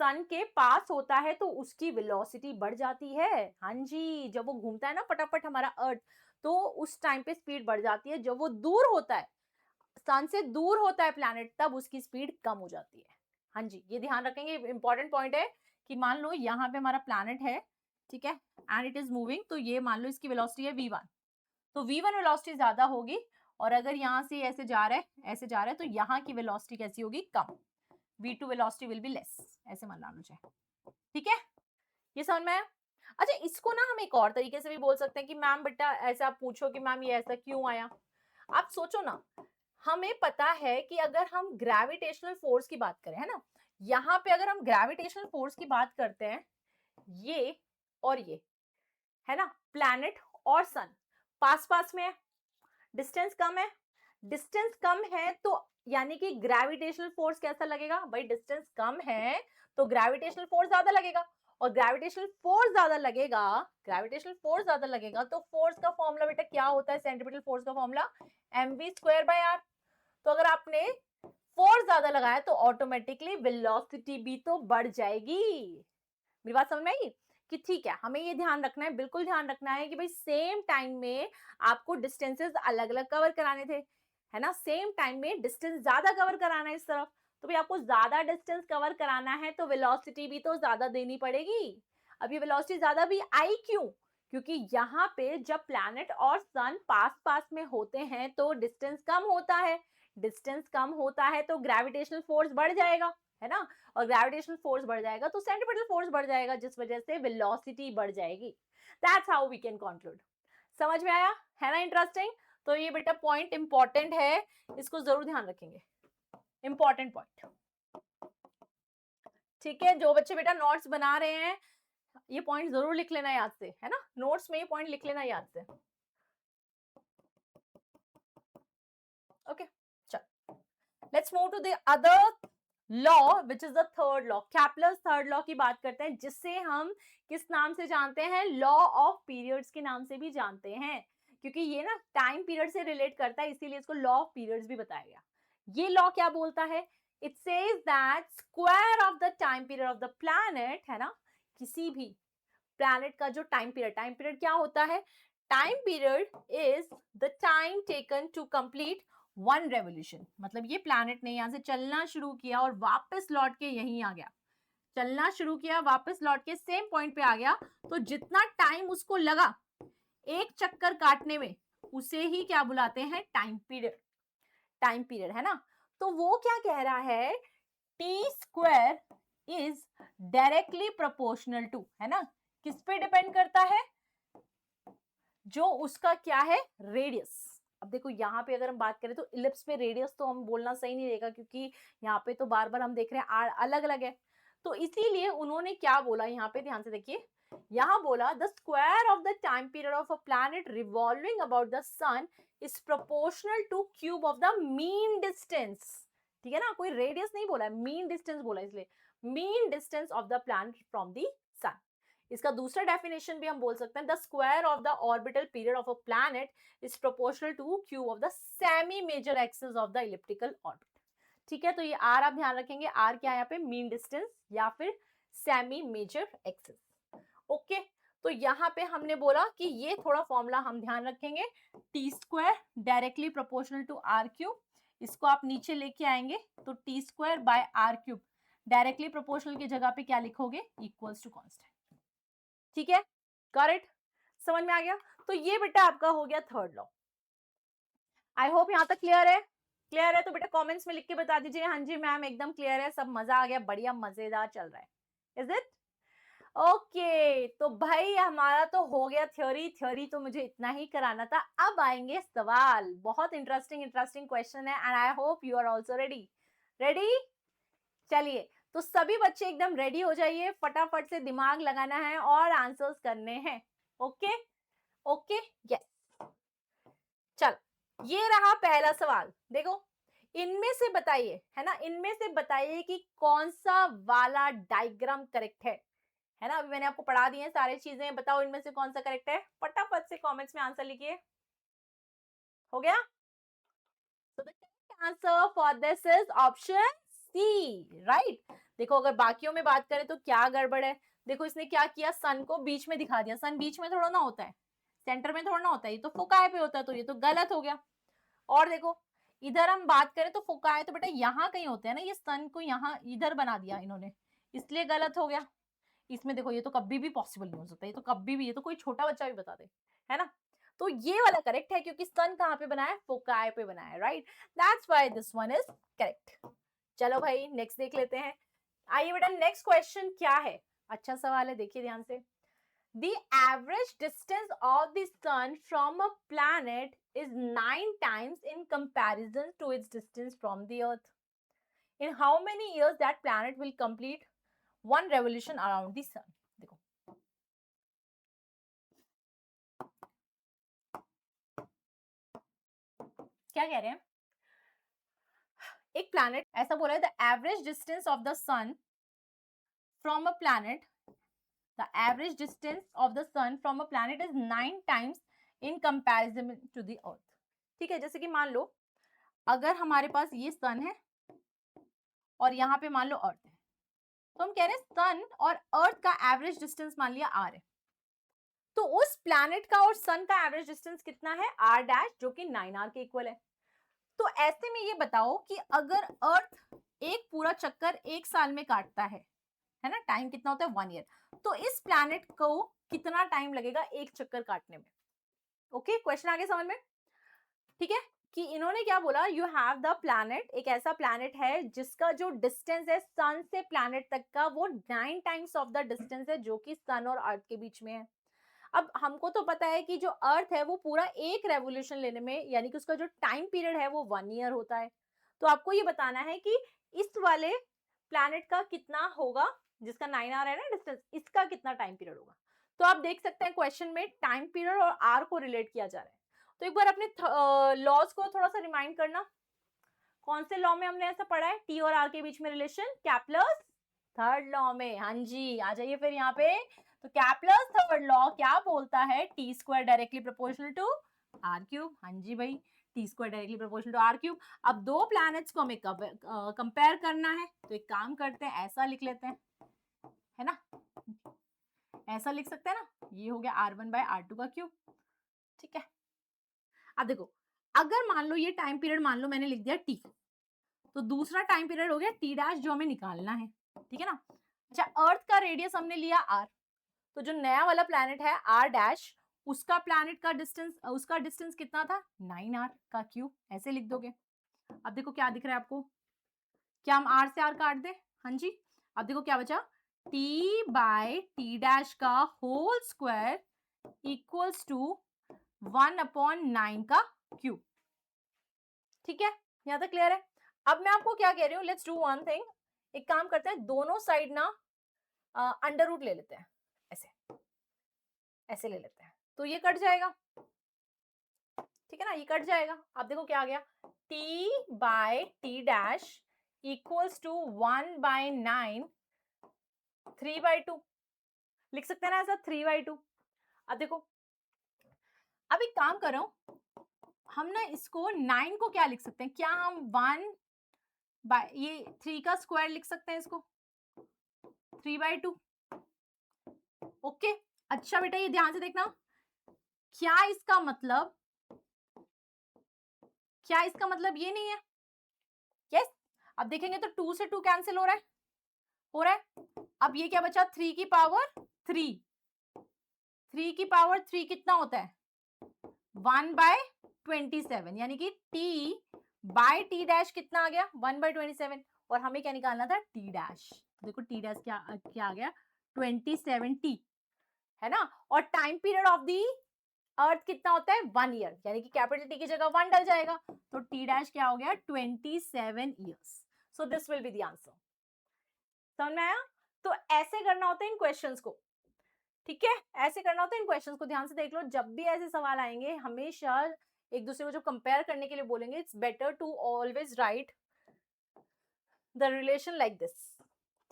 सन के पास होता है तो उसकी वेलोसिटी बढ़ जाती है। हाँ जी, जब वो घूमता है ना फटाफट हमारा अर्थ, तो उस टाइम पे स्पीड बढ़ जाती है। जब वो दूर होता है, सन से दूर होता है प्लैनेट, तब उसकी स्पीड कम हो जाती है। हाँ जी, ये ध्यान रखेंगे, इंपॉर्टेंट पॉइंट है कि मान लो यहाँ पे हमारा प्लैनेट है, ठीक है, एंड इट इज मूविंग, तो ये मान लो इसकी वेलोसिटी है v1, तो v1 वेलोसिटी ज्यादा होगी, और अगर यहाँ से ऐसे जा रहा है, ऐसे जा रहा है, तो यहाँ की वेलोसिटी कैसी होगी, कम, v2 velocity will be less, ऐसे मान लो चाहे, ठीक है, ये समझ में आया? अच्छा, इसको ना हम एक और तरीके से भी बोल सकते हैं कि मैम बेटा ऐसा आप पूछो कि मैम ये ऐसा क्यों आया। आप सोचो ना, हमें पता है कि अगर हम ग्रेविटेशनल फोर्स की बात करें, है ना, यहाँ पे अगर हम ग्रेविटेशनल फोर्स की बात करते हैं, ये और ये, है ना, प्लैनेट और सन पास पास में है, डिस्टेंस कम है, डिस्टेंस कम है तो यानी कि ग्रेविटेशनल फोर्स कैसा लगेगा भाई, डिस्टेंस कम है तो ग्रेविटेशनल फोर्स ज्यादा लगेगा, और ग्रेविटेशनल फोर्स ज्यादा लगेगा तो फोर्स का फॉर्मूला बेटा क्या होता है, सेंट्रीपिटल फोर्स का फॉर्मूला mv² by r। तो अगर आपने फोर्स ज्यादा लगाया तो ऑटोमेटिकली वेलोसिटी भी तो बढ़ जाएगी। मेरी बात समझ में आई कि ठीक है, हमें ये ध्यान रखना है, बिल्कुल ध्यान रखना है कि भाई सेम टाइम में आपको डिस्टेंसेस अलग अलग कवर कराने थे, है ना। सेम टाइम में डिस्टेंस ज्यादा कवर कराना है इस तरफ, तो भाई आपको ज्यादा डिस्टेंस कवर कराना है तो वेलोसिटी भी तो ज्यादा देनी पड़ेगी। अब ये वेलोसिटी ज्यादा भी आई क्यों? क्योंकि यहाँ पे जब प्लैनेट और सन पास पास में होते हैं तो डिस्टेंस कम होता है, डिस्टेंस कम होता है तो ग्रेविटेशनल फोर्स बढ़ जाएगा, है ना। और ग्रेविटेशनल फोर्स बढ़ जाएगा तो सेंट्रीपिटल फोर्स बढ़ जाएगा, जिस वजह से वेलोसिटी बढ़ जाएगी। That's how we can conclude. समझ में आया, है ना इंटरेस्टिंग। तो ये बेटा पॉइंट इंपॉर्टेंट है, इसको जरूर ध्यान रखेंगे, इंपॉर्टेंट पॉइंट। ठीक है, जो बच्चे बेटा नोट्स बना रहे हैं ये पॉइंट जरूर लिख लेना याद से, है ना, नोट्स में ये पॉइंट लिख लेना याद से। ओके, चल let's move to the other law which is the third law. Kepler's third law की बात करते हैं, जिससे हम किस नाम से जानते हैं? लॉ ऑफ पीरियड्स के नाम से भी जानते हैं, क्योंकि ये ना टाइम पीरियड से रिलेट करता है, इसीलिए इसको लॉ ऑफ पीरियड्स भी बताया गया। ये लॉ क्या बोलता है? It says that square of the time period of the planet, है ना, किसी भी प्लैनेट का जो टाइम पीरियड क्या होता है? Time period is the time taken to complete one revolution. मतलब ये प्लैनेट ने यहां से चलना शुरू किया और वापस लौट के यहीं आ गया, चलना शुरू किया वापस लौट के सेम पॉइंट पे आ गया, तो जितना टाइम उसको लगा एक चक्कर काटने में उसे ही क्या बुलाते हैं? Time period. टाइम पीरियड, है ना। तो वो क्या कह रहा है? T square is directly proportional to, है ना, किस पे डिपेंड करता है? जो उसका क्या है? रेडियस। अब देखो यहाँ पे अगर हम बात करें तो इलिप्स पे रेडियस तो हम बोलना सही नहीं रहेगा, क्योंकि यहाँ पे तो बार बार हम देख रहे हैं अलग अलग है, तो इसीलिए उन्होंने क्या बोला यहाँ पे, ध्यान से देखिए, यहाँ बोला the square of the time period of a planet revolving about the sun is proportional to cube of the mean distance. ठीक है ना, कोई रेडियस नहीं बोला है, मीन डिस्टेंस बोला, इसलिए mean distance of the planet from the sun. इसका दूसरा डेफिनेशन भी हम बोल सकते हैं, the square of the orbital period of a planet is proportional to cube of the semi major axis of the elliptical orbit. ठीक है, तो ये आर आप ध्यान रखेंगे, आर क्या है यहाँ पे? मीन डिस्टेंस या फिर सेमी मेजर एक्सिस। ओके, तो यहाँ पे हमने बोला कि ये थोड़ा फॉर्मूला हम ध्यान रखेंगे, T square directly proportional to R cube, इसको आप नीचे लेके आएंगे तो T square by R cube, directly proportional की जगह पे क्या लिखोगे? Equals to constant. ठीक है, करेक्ट, समझ में आ गया। तो ये बेटा आपका हो गया थर्ड लॉ। आई होप यहां तक क्लियर है। क्लियर है तो बेटा कमेंट्स में लिख के बता दीजिए, हाँ जी मैम एकदम क्लियर है, सब मजा आ गया, बढ़िया मजेदार चल रहा है, इज इट? ओके, तो भाई हमारा तो हो गया थ्योरी, थ्योरी तो मुझे इतना ही कराना था। अब आएंगे सवाल, बहुत इंटरेस्टिंग इंटरेस्टिंग क्वेश्चन है, and I hope you are also ready. Ready? चलिए, तो सभी बच्चे एकदम रेडी हो जाइए, फटाफट से दिमाग लगाना है और आंसर्स करने हैं। Okay okay, yes. चल, ये रहा पहला सवाल, देखो, इनमें से बताइए, है ना, इनमें से बताइए कि कौन सा वाला डायग्राम करेक्ट है ना। अभी मैंने आपको पढ़ा दिए हैं सारी चीजें, बताओ इनमें से कौन सा करेक्ट है, फटाफट से कमेंट्स में आंसर लिखिए। हो गया? So the correct answer for this is option C, right? देखो अगर बाकियों में बात करें तो क्या गड़बड़ है, देखो इसने क्या किया, सन को बीच में दिखा दिया, सन बीच में थोड़ा ना होता है, सेंटर में थोड़ा ना होता है, ये तो फोकाई पे होता है, तो ये तो गलत हो गया। और देखो इधर हम बात करें तो फोकाई तो बेटा यहाँ कहीं होते हैं ना, ये सन को यहाँ इधर बना दिया इन्होंने, इसलिए गलत हो गया। इसमें देखो ये तो कभी भी पॉसिबल नहीं हो सकता, ये तो कभी भी, ये तो कोई छोटा बच्चा भी बता दे, है ना। तो ये वाला करेक्ट है, क्योंकि सन कहाँ पे बना है? फोकाई पे बना है, right, that's why this one is correct. चलो भाई नेक्स्ट देख लेते हैं। आइए बेटा नेक्स्ट क्वेश्चन क्या है, अच्छा सवाल है, देखिए ध्यान से। The average distance of the sun from a planet is 9 times in comparison to its distance from the earth. In how many years that planet will complete one revolution around the sun? देखो क्या कह रहे हैं, एक प्लैनेट ऐसा बोला है, the average distance of the sun from a planet, the average distance of the sun from a planet is 9 times in comparison to the earth। ठीक है, जैसे कि मान लो अगर हमारे पास ये सन है, और यहाँ पे मान लो अर्थ है, तो हम कह रहे हैं सन और अर्थ का एवरेज डिस्टेंस मान लिया r है, तो उस प्लैनेट का और सन का एवरेज डिस्टेंस कितना है r डैश, जो कि 9r के इक्वल है। तो ऐसे में ये बताओ कि अगर अर्थ एक पूरा चक्कर एक साल में काटता है ना, टाइम कितना होता है 1 ईयर, तो इस प्लैनेट को कितना टाइम लगेगा एक चक्कर काटने में। ओके, क्वेश्चन आगे समझ में, ठीक है, कि इन्होंने क्या बोला, यू हैव द प्लैनेट, एक ऐसा प्लैनेट है जिसका जो डिस्टेंस है सन से प्लैनेट तक का वो 9 टाइम्स ऑफ द डिस्टेंस है जो कि सन और अर्थ के बीच में है। अब हमको तो पता है कि जो अर्थ है वो पूरा एक रेवोल्यूशन लेने में, यानी कि उसका जो टाइम पीरियड है वो 1 ईयर होता है, तो आपको ये बताना है कि इस वाले प्लैनेट का कितना होगा, जिसका 9 आर है ना डिस्टेंस, इसका कितना टाइम पीरियड होगा। तो आप देख सकते हैं क्वेश्चन में टाइम पीरियड और आर को रिलेट किया जा रहा है। तो एक बार अपने लॉज को थोड़ा सा रिमाइंड करना, कौन से लॉ में हमने ऐसा पढ़ा है, टी और आर के बीच में रिलेशन, कैप्लर्स थर्ड लॉ में। हाँ जी, आ जाइए फिर यहाँ पे। तो कैप्लर्स थर्ड लॉ क्या बोलता है, T square directly proportional to R cube. हाँ जी भाई, T square directly proportional to R cube. अब दो प्लैनेट्स को हमें कंपेयर करना है, तो एक काम करते हैं, ऐसा लिख लेते हैं, है ना, ऐसा लिख सकते हैं ना, ये हो गया R1 बाय R2 का क्यूब, ठीक है। अब देखो, अगर मान लो ये टाइम पीरियड मान लो मैंने लिख दिया t, तो दूसरा टाइम पीरियड हो गया t डैश जो हमें निकालना है, ठीक है ना। अच्छा, अर्थ का रेडियस हमने लिया r, तो जो नया वाला प्लैनेट है r डैश, उसका प्लैनेट का डिस्टेंस, उसका डिस्टेंस कितना था 9r का क्यूब, ऐसे लिख दोगे। अब देखो क्या दिख रहा है आपको, क्या हम r से r काट दे, हाँ जी। अब देखो क्या बचा, t बाय टी डैश का होल स्क्वायर इक्वल्स टू 1/9 का क्यूब, ठीक है, यहां तक क्लियर है। अब मैं आपको क्या कह रही हूँ, लेट्स डू वन थिंग, एक काम करते हैं, दोनों साइड ना अंडर रूट ले लेते हैं, ऐसे ऐसे ले लेते हैं, तो ये कट जाएगा, ठीक है ना, ये कट जाएगा। अब देखो क्या आ गया, t by T dash equals to 1/9, 3/2 लिख सकते हैं ना ऐसा, 3/2। अब देखो, अब एक काम कर रहा हूं, हम ना इसको 9 को क्या लिख सकते हैं, क्या हम 1 बाय ये 3 का स्क्वायर लिख सकते हैं इसको, 3/2। ओके, अच्छा बेटा ये ध्यान से देखना, क्या इसका मतलब, क्या इसका मतलब ये नहीं है, यस। अब देखेंगे तो 2 से 2 कैंसिल हो रहा है, हो रहा है। अब ये क्या बचा, 3 की पावर 3, 3 की पावर 3 कितना होता है 1/27, यानी कि t बाय टी डैश कितना आ गया 1/27, और हमें क्या निकालना था t डैश, देखो t डैश क्या क्या आ गया 27t, है ना। और टाइम पीरियड ऑफ दी अर्थ कितना होता है 1 ईयर, यानी कि कैपिटल टी की जगह 1 डल जाएगा, तो टी डैश क्या हो गया 27 years. So this will be the answer, समझ में आया। तो ऐसे करना होता है इन क्वेश्चंस को, ठीक है, ऐसे करना होता है इन क्वेश्चंस को, ध्यान से देख लो, जब भी ऐसे सवाल आएंगे हमेशा एक दूसरे को जो कंपेयर करने के लिए बोलेंगे, it's better to always write the relation like this,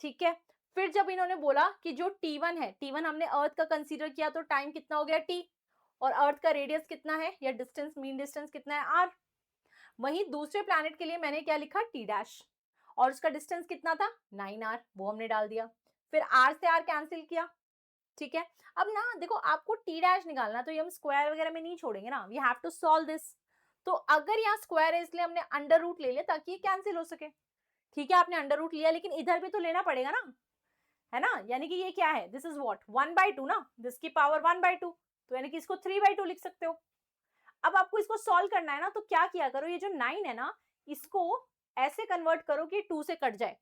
ठीक है। फिर जब इन्होंने बोला कि जो T1 है, T1 हमने अर्थ का कंसीडर किया, तो टाइम कितना हो गया T, और अर्थ का रेडियस कितना है या डिस्टेंस, मीन डिस्टेंस कितना है R। वहीं दूसरे प्लैनेट के लिए मैंने क्या लिखा T डैश, और उसका डिस्टेंस कितना था 9R, वो हमने डाल दिया, फिर R से R कैंसिल किया, ठीक है। अब ना देखो, आपको T डैश निकालना, तो ये हम स्क्वायर वगैरह में नहीं छोड़ेंगे ना, we have to solve this. तो अगर यहाँ स्क्वायर है इसलिए हमने अंडर रूट ले लिया ताकि ये कैंसिल हो सके, ठीक है, आपने अंडर रूट लिया, लेकिन इधर भी तो लेना पड़ेगा ना, है ना, यानी कि ये क्या है, दिस इज व्हाट 1/2 ना, दिस की पावर 1/2, तो यानी कि इसको 3/2 लिख सकते हो। अब आपको इसको सॉल्व करना है ना, तो क्या किया करो, ये जो 9 है ना, इसको ऐसे कन्वर्ट करो कि 2 से कट जाए,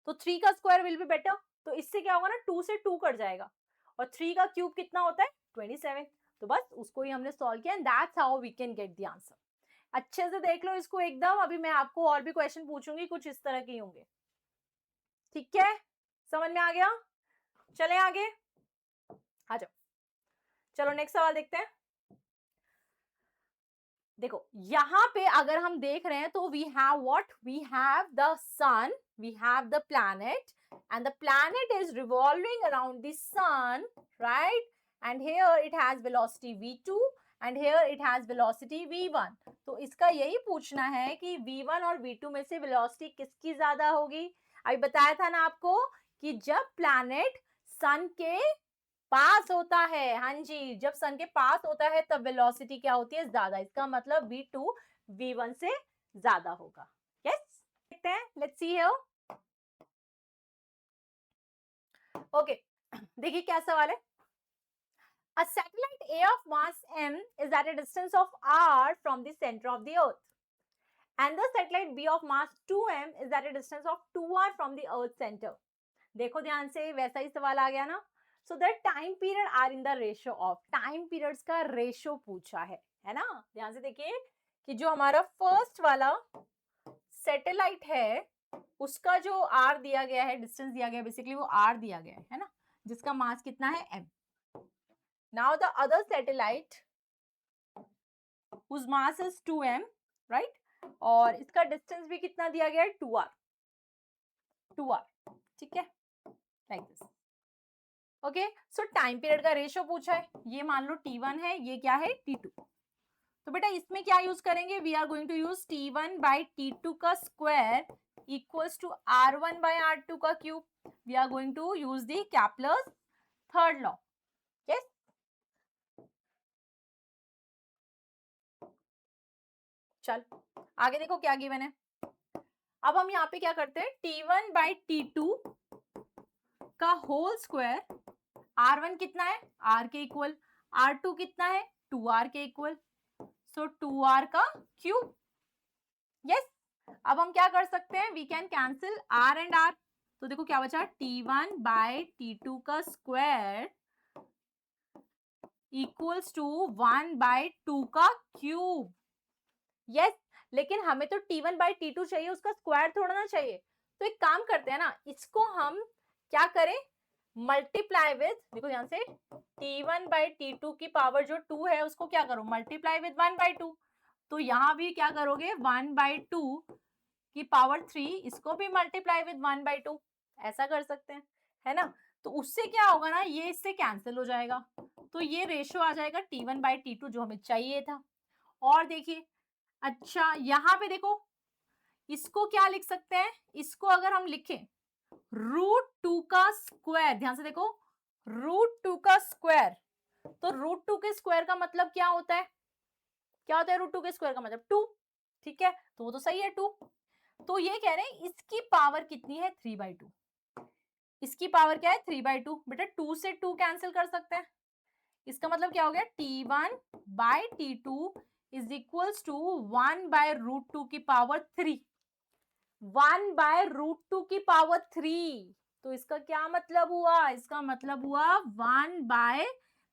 तो 3 का स्क्वायर विल बी बेटर, तो इससे क्या होगा ना, 2 से 2 कट जाएगा, और 3 का क्यूब कितना होता है 27, तो बस उसको ही हमने सॉल्व किया, and that's how we can get the answer. अच्छे से देख लो इसको एकदम, अभी मैं आपको और भी क्वेश्चन पूछूंगी, कुछ इस तरह के होंगे, ठीक है, समझ में आ गया। चले आगे, आ जाओ, चलो नेक्स्ट सवाल देखते हैं। देखो यहां पे अगर हम देख रहे हैं तो we have what, we have the sun, we have the planet, and the planet is revolving around the sun, right, and here it has velocity v2 and here it has velocity v1। तो इसका यही पूछना है कि v1 और v2 में से वेलोसिटी किसकी ज्यादा होगी। अभी बताया था ना आपको कि जब प्लैनेट सन के पास होता है, हाँ जी, जब सन के पास होता है तब वेलोसिटी क्या होती है, ज्यादा। इसका मतलब v2 v1 से ज्यादा होगा। यस, देखते हैं, लेट्स सी हियर। ओके, देखिए क्या सवाल है। A satellite A of mass m is at a distance of r from the center of the earth, and the satellite B of mass 2m is at a distance of 2r from the earth center। देखो ध्यान से, वैसा ही सवाल आ गया ना। So that time period are in the ratio of, time periods का रेशियो पूछा है ना। ध्यान से देखिए कि जो हमारा फर्स्ट वाला सैटेलाइट है उसका जो आर दिया गया है, डिस्टेंस दिया गया है, बेसिकली वो आर दिया गया है ना, जिसका मास कितना है m। Now the other satellite whose mass is 2m, right? और इसका डिस्टेंस भी कितना दिया गया है, 2r, 2r, ठीक है, like this. Okay, so time period का रेशियो पूछा है, ये मान लो t1 है, ये क्या है, t2। तो बेटा इसमें क्या यूज करेंगे, we are going to use t1 by t2 का square equals to r1 by r2 का cube. We are going to use the Kepler's third law. Yes, चल आगे देखो क्या गिवन है। अब हम यहाँ पे क्या करते हैं, t1 बाई t2 का होल स्क्वायर, r1 कितना है, r के इक्वल, r2 कितना है, 2r के इक्वल, सो 2r का क्यूब। यस, अब हम क्या कर सकते हैं, we can cancel r and r। तो देखो क्या बचा, t1 बाई t2 का स्क्वायर इक्वल्स टू 1 बाई 2 का क्यूब। यस, लेकिन हमें तो t1 बाई t2 चाहिए, उसका स्क्वायर थोड़ा ना चाहिए। तो एक काम करते हैं ना, इसको हम क्या करें, मल्टीप्लाई विद, देखो ध्यान से, t1 बाई t2 की पावर जो 2 है उसको क्या करो, मल्टीप्लाई विद 1 बाई 2। तो यहां भी क्या करोगे, 1 बाई 2 की पावर 3, इसको भी मल्टीप्लाई विद 1 बाई 2, ऐसा कर सकते हैं, है ना। तो उससे क्या होगा ना, ये इससे कैंसिल हो जाएगा, तो ये रेशियो आ जाएगा t1 बाई t2 जो हमें चाहिए था। और देखिए, अच्छा यहां पे देखो, इसको क्या लिख सकते हैं, इसको अगर हम लिखें √2 का स्क्वायर, ध्यान से देखो, √2 का स्क्वायर, तो √2 के स्क्वायर का मतलब क्या होता है, क्या होता है √2 के स्क्वायर का मतलब 2, ठीक है, तो वो तो सही है 2। तो ये कह रहे हैं इसकी पावर कितनी है, 3/2। इसकी पावर क्या है, 3/2। बेटा 2 से 2 कैंसिल कर सकते हैं, इसका मतलब क्या हो गया, t1 by t2 is equals to 1 by √2 की पावर 3, 1 बाय √2 की पावर 3। तो इसका क्या मतलब हुआ, इसका मतलब हुआ 1 बाय,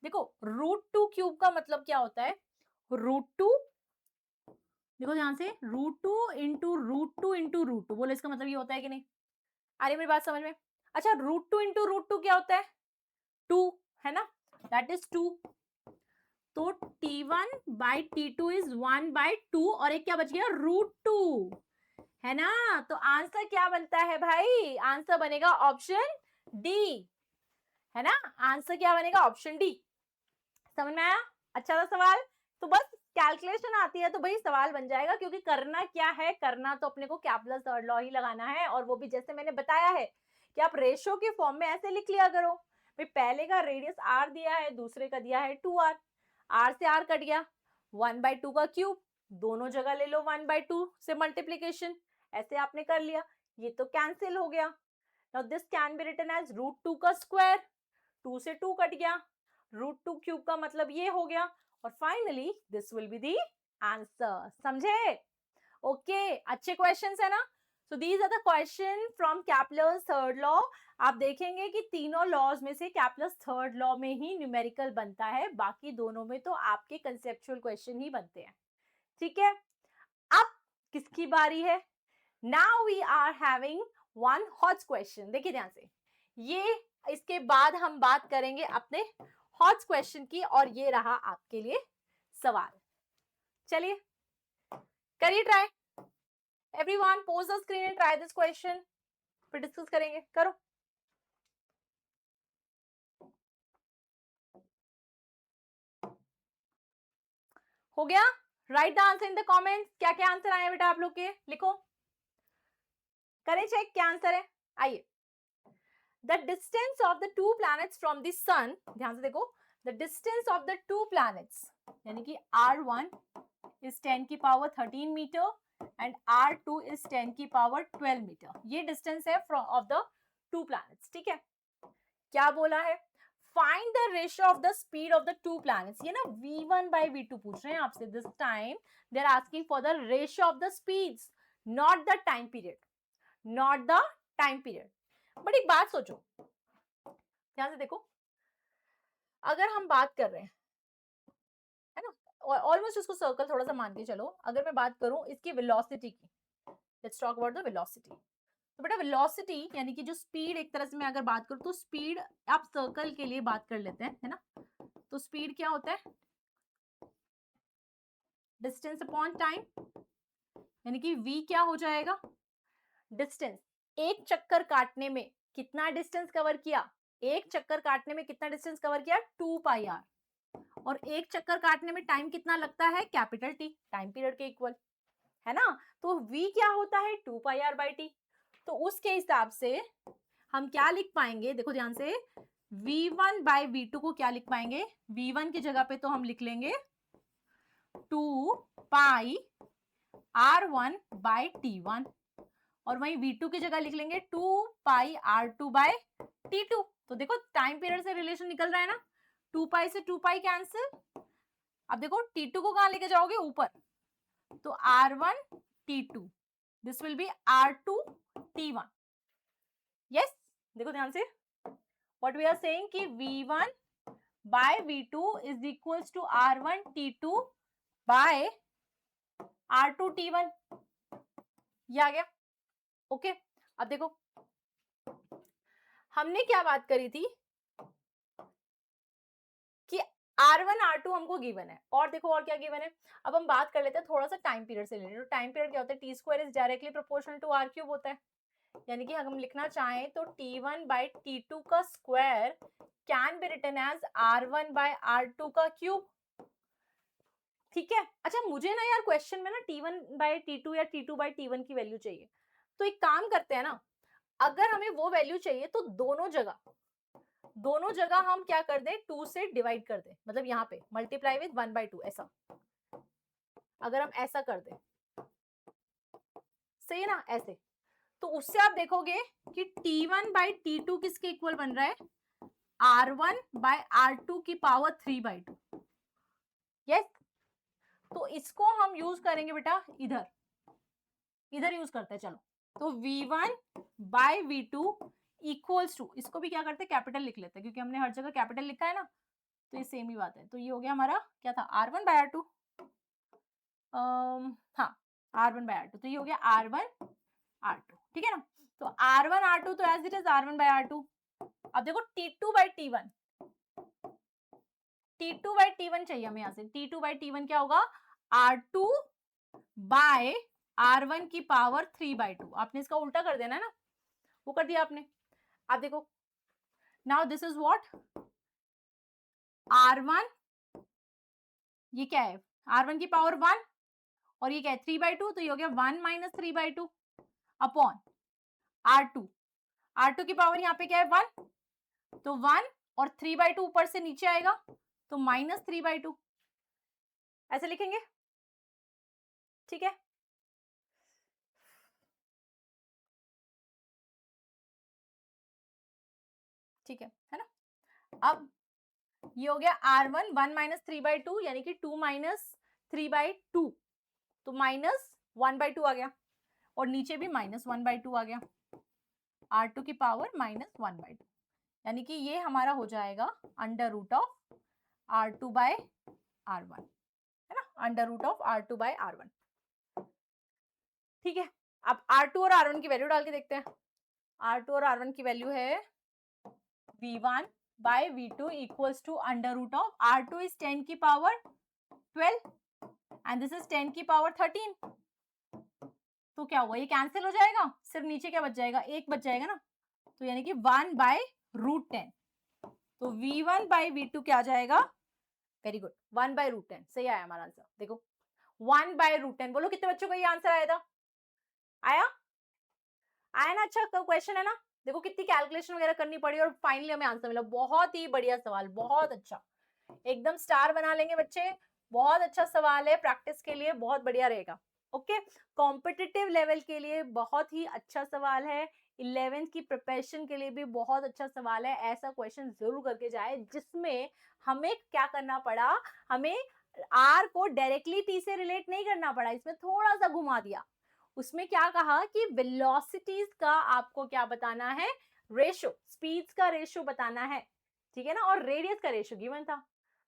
देखो √2 क्यूब का मतलब क्या होता है, √2, देखो ध्यान से, √2 इंटू √2 इंटू √2, बोले इसका मतलब ये होता है कि नहीं, आ रही मेरी बात समझ में। अच्छा √2 इंटू √2 क्या होता है, 2, है ना, दैट इज 2। तो t1 by t2 is 1 by 2, और एक क्या बच गया, √2, है ना। तो आंसर क्या बनता है भाई, आंसर बनेगा ऑप्शन डी, है ना, आंसर क्या बनेगा, ऑप्शन डी। समझ में आया, अच्छा था सवाल। तो बस कैलकुलेशन आती है तो भाई सवाल बन जाएगा, क्योंकि करना क्या है, करना तो अपने को कैपलर थर्ड लॉ ही लगाना है, और वो भी जैसे मैंने बताया है कि आप रेशियो के फॉर्म में ऐसे लिख लिया करो, भाई पहले का रेडियस r दिया है, दूसरे का दिया है 2r, r से r कट गया, 1 बाई 2 का क्यूब, दोनों जगह ले लो 1 बाई 2 से मल्टीप्लीकेशन, ऐसे आपने कर लिया, ये तो कैंसिल हो गया। Now this can be written as √2 का स्क्वायर, 2 से 2 कट गया, √2 क्यूब का मतलब ये हो गया, और finally this will be the answer. समझे, ओके, अच्छे क्वेश्चंस है ना। So these are the question from Kepler's third law. आप देखेंगे कि तीनों लॉज में से कैपलर्स थर्ड लॉ में ही न्यूमेरिकल बनता है, बाकी दोनों में तो आपके कंसेप्चुअल क्वेश्चन ही बनते हैं, ठीक है। अब किसकी बारी है, now we are having one hot question, देखिए ध्यान से, ये इसके बाद हम बात करेंगे अपने हॉट क्वेश्चन की, और ये रहा आपके लिए सवाल। चलिए करिए try, everyone pose the screen and try this question, फिर डिस्कस करेंगे, करो। हो गया? Right the answer in the comments. क्या क्या आंसर आए बेटा आप लोग के, लिखो, करें चेक क्या आंसर है। आइए, the distance of the two planets from the sun, ध्यान से देखो, the distance of the two planets यानी कि R1 is 10 की power 13 metre and R2 is 10 की पावर 12 मीटर। ये डिस्टेंस है from of the two planets. ठीक है, क्या बोला है, find the ratio of the speed of the two planets. ये ना V1 by V2 पूछ रहे हैं आपसे, this time they are asking for the ratio of the speeds, not the time period, not the time period. But एक बात सोचो, ध्यान से देखो, अगर हम बात कर रहे हैं, है ना, ऑलमोस्ट इसको सर्कल थोड़ा सा मान के चलो, अगर मैं बात करूं इसकी वेलोसिटी की, let's talk about the velocity. तो बेटा वेलोसिटी यानी कि जो स्पीड, एक तरह से मैं अगर बात करूं तो स्पीड, आप सर्कल के लिए बात कर लेते हैं, है ना, तो स्पीड क्या होता है, डिस्टेंस अपॉन टाइम, यानी कि v क्या हो जाएगा, डिस्टेंस, एक चक्कर काटने में कितना डिस्टेंस कवर किया, एक चक्कर काटने में कितना डिस्टेंस कवर किया, 2 पाई r, और एक चक्कर काटने में टाइम कितना लगता है, कैपिटल T, टाइम पीरियड के इक्वल, है ना। तो v क्या होता है, 2 पाई r बाई टी। तो उसके हिसाब से हम क्या लिख पाएंगे, देखो ध्यान से, v1 बाई v2 को क्या लिख पाएंगे, v1 की जगह पे तो हम लिख लेंगे 2 पाई r1 बाई t1, और वहीं v2 की जगह लिख लेंगे 2 पाई r2 बाई t2। तो देखो टाइम पीरियड से रिलेशन निकल रहा है ना, 2 पाई से 2 पाई कैंसिल। अब देखो t2 को कहां लेके जाओगे, ऊपर, तो r1 t2, this will B r2 t1। Yes, देखो ध्यान से, व्हाट वी आर सेइंग कि v1 by v2 is equals to r1 t2 by r2 t1। ये आ गया, ओके। अब देखो हमने क्या बात करी थी कि R1 R2 हमको गिवन है, और देखो और क्या गिवन है। अब हम बात कर लेते हैं थोड़ा सा टाइम पीरियड से रिलेटेड। टाइम पीरियड क्या होता है, T square is directly proportional to r cube होता है, यानी कि हम लिखना चाहें तो t1 बाई t2 का square can be written as r1 by r2 का क्यूब। ठीक है, अच्छा मुझे ना यार क्वेश्चन में ना t1 बाई t2 या t2 बाई t1 की वैल्यू चाहिए, तो एक काम करते हैं ना, अगर हमें वो वैल्यू चाहिए तो दोनों जगह हम क्या कर दें, 2 से डिवाइड कर दें, मतलब यहाँ पे मल्टीप्लाई विद 1/2, ऐसा अगर हम ऐसा कर दें, सही है ना, ऐसे, तो उससे आप देखोगे कि t1 बाई t2 किसके इक्वल बन रहा है, r1 बाय r2 की पावर 3/2। यस, तो इसको हम यूज करेंगे बेटा, इधर यूज करते हैं, चलो। तो v1 by v2 equals to, इसको भी क्या करते हैं, कैपिटल लिख लेते हैं, क्योंकि हमने हर जगह कैपिटल लिखा है ना, तो ये सेम ही बात है। तो ये हो गया हमारा, क्या था, r1 बाय r2, हाँ r1 बाय r2, तो ये हो गया r1 r2, ठीक है ना। तो r1 r2 तो as it is r1 bye r2। अब देखो t2 bye t1, t2 bye t1 चाहिए हमें, यहाँ से t2 बाय t1 क्या होगा, r2 बाय r1 की पावर 3/2। आपने इसका उल्टा कर देना है ना, वो कर दिया आपने। अब देखो, now this is what, r1, ये क्या है, r1 की पावर 1, और ये क्या है 3/2, तो ये हो गया 1 माइनस 3/2 अपॉन r2, r2 की पावर यहाँ पे क्या है 1, तो 1 और 3/2 ऊपर से नीचे आएगा, तो माइनस 3/2, ऐसे लिखेंगे, ठीक है। ठीक है ना। अब ये हो गया r1 1 माइनस 3/2, यानी कि 2 माइनस 3/2, तो माइनस 1/2 आ गया, और नीचे भी माइनस 1/2 आ गया, r2 की पावर माइनस 1/2, यानी कि ये हमारा हो जाएगा under root of r2 bye r1, है ना, under root of r2 bye r1। ठीक है, अब r2 और r1 की वैल्यू डाल के देखते हैं। r2 और r1 की वैल्यू है v1 by v2 equals to under root of r2 is 10 की पावर 12 एंड दिस इज 10 की पावर 13, तो क्या हुआ, ये कैंसिल हो जाएगा, सिर्फ नीचे क्या बच जाएगा, एक बच जाएगा ना, तो यानी कि 1 बाय रूट 10, तो v1 बाय v2 क्या आ जाएगा, वेरी गुड, 1/√10 सही आया हमारा आंसर। देखो 1/√10, बोलो कितने बच्चों को ये आंसर आया था? आया आया ना? अच्छा क्वेश्चन है ना? देखो कितनी कैलकुलेशन वगैरह करनी पड़ी और फाइनली हमें आंसर मिला। बहुत ही बढ़िया सवाल, बहुत अच्छा, एकदम स्टार बना लेंगे बच्चे। बहुत अच्छा सवाल है, प्रैक्टिस के लिए बहुत बढ़िया रहेगा। ओके, कॉम्पिटिटिव लेवल के लिए बहुत ही अच्छा सवाल है, 11th की प्रिपरेशन के लिए भी बहुत अच्छा सवाल है। ऐसा क्वेश्चन जरूर करके जाए जिसमें हमें क्या करना पड़ा, हमें आर को डायरेक्टली टी से रिलेट नहीं करना पड़ा, इसमें थोड़ा सा घुमा दिया। उसमें क्या कहा कि वेलोसिटीज का आपको क्या बताना है, रेशो, स्पीड्स का रेशो बताना है, ठीक है ना, और रेडियस का रेशो गिवन था।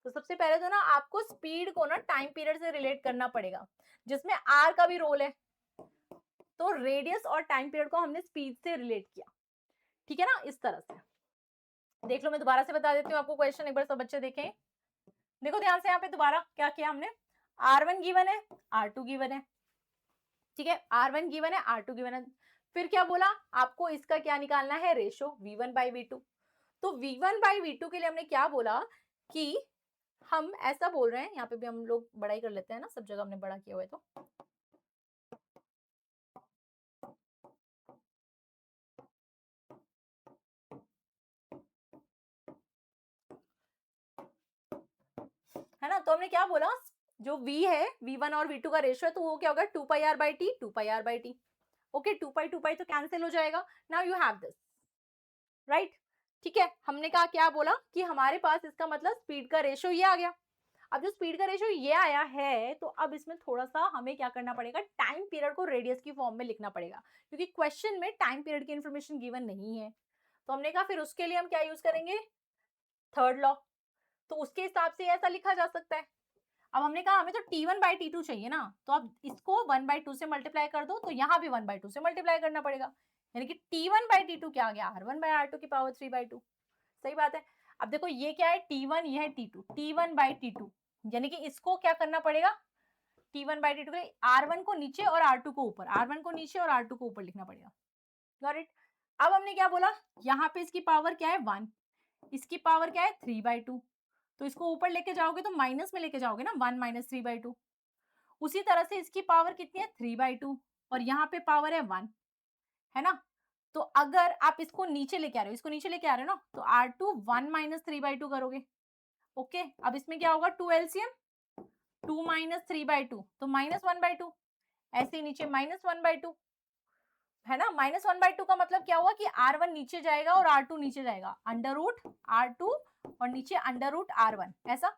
तो सबसे पहले तो ना आपको स्पीड को ना टाइम पीरियड से रिलेट करना पड़ेगा, जिसमें आर का भी रोल है। तो रेडियस और टाइम पीरियड को हमने स्पीड से रिलेट किया, ठीक है ना, इस तरह से। देख लो, मैं दोबारा से बता देती हूँ आपको क्वेश्चन, एक बार सब बच्चे देखें। देखो ध्यान से, यहाँ पे दोबारा क्या किया हमने, R1 गिवन है, R2 गिवन है, ठीक है, R1 गिवन है, R2 गिवन है। फिर क्या बोला आपको, इसका क्या निकालना है, रेशो V1/V2। तो V1/V2 के लिए हमने क्या बोला कि हम ऐसा बोल रहे हैं, यहाँ पे भी हम लोग बड़ा ही कर लेते हैं ना, सब जगह हमने बड़ा किया हुआ है। तो है ना, तो हमने क्या बोला, जो V है, V1 और V2 का रेशो है, तो वो क्या होगा 2πr/t, 2πr/t। ओके, 2π तो कैंसिल हो जाएगा। Now you have this, right, ठीक है। हमने कहा क्या बोला कि हमारे पास इसका मतलब स्पीड का रेशो ये आ गया। अब जो स्पीड का रेशो ये आया है, तो अब इसमें थोड़ा सा हमें क्या करना पड़ेगा, टाइम पीरियड को रेडियस की फॉर्म में लिखना पड़ेगा, क्योंकि क्वेश्चन में टाइम पीरियड की इंफॉर्मेशन गिवन नहीं है। तो हमने कहा फिर उसके लिए हम क्या यूज करेंगे, थर्ड लॉ। तो उसके हिसाब से ऐसा लिखा जा सकता है। अब हमने कहा हमें तो T1/T2 चाहिए ना, तो अब इसको 1/2 से मल्टीप्लाई कर दो, तो यहाँ भी 1/2 से मल्टीप्लाई करना पड़ेगा, यानी कि T1/T2 क्या आ गया, R1/R2 की पावर 3/2। सही बात है। अब देखो ये क्या है, T1, ये है T2, T1/T2, यानी कि इसको क्या करना पड़ेगा, T1/T2 के R1 को नीचे और R2 को ऊपर, R1 को नीचे और R2 को ऊपर लिखना पड़ेगा। Got it. अब हमने क्या बोला, यहाँ पे इसकी पावर क्या है 1, इसकी पावर क्या है 3/2, तो इसको ऊपर लेके जाओगे तो माइनस में लेके जाओगे ना, 1 - 3/2। उसी तरह से इसकी पावर कितनी है 3/2, और यहाँ पे पावर है 1, है ना। तो अगर आप इसको नीचे लेके आ रहे हो, इसको नीचे लेके आ रहे हो ना, तो R2 1 - 3/2 करोगे। ओके, अब इसमें क्या होगा, 2 एलसीएम, 2 - 3/2 तो -1/2, ऐसे ही नीचे -1/2, है ना। -1/2 का मतलब क्या हुआ कि R1 नीचे जाएगा और R2 नीचे जाएगा, अंडर रूट R2 और नीचे अंडर रूट R1, ऐसा।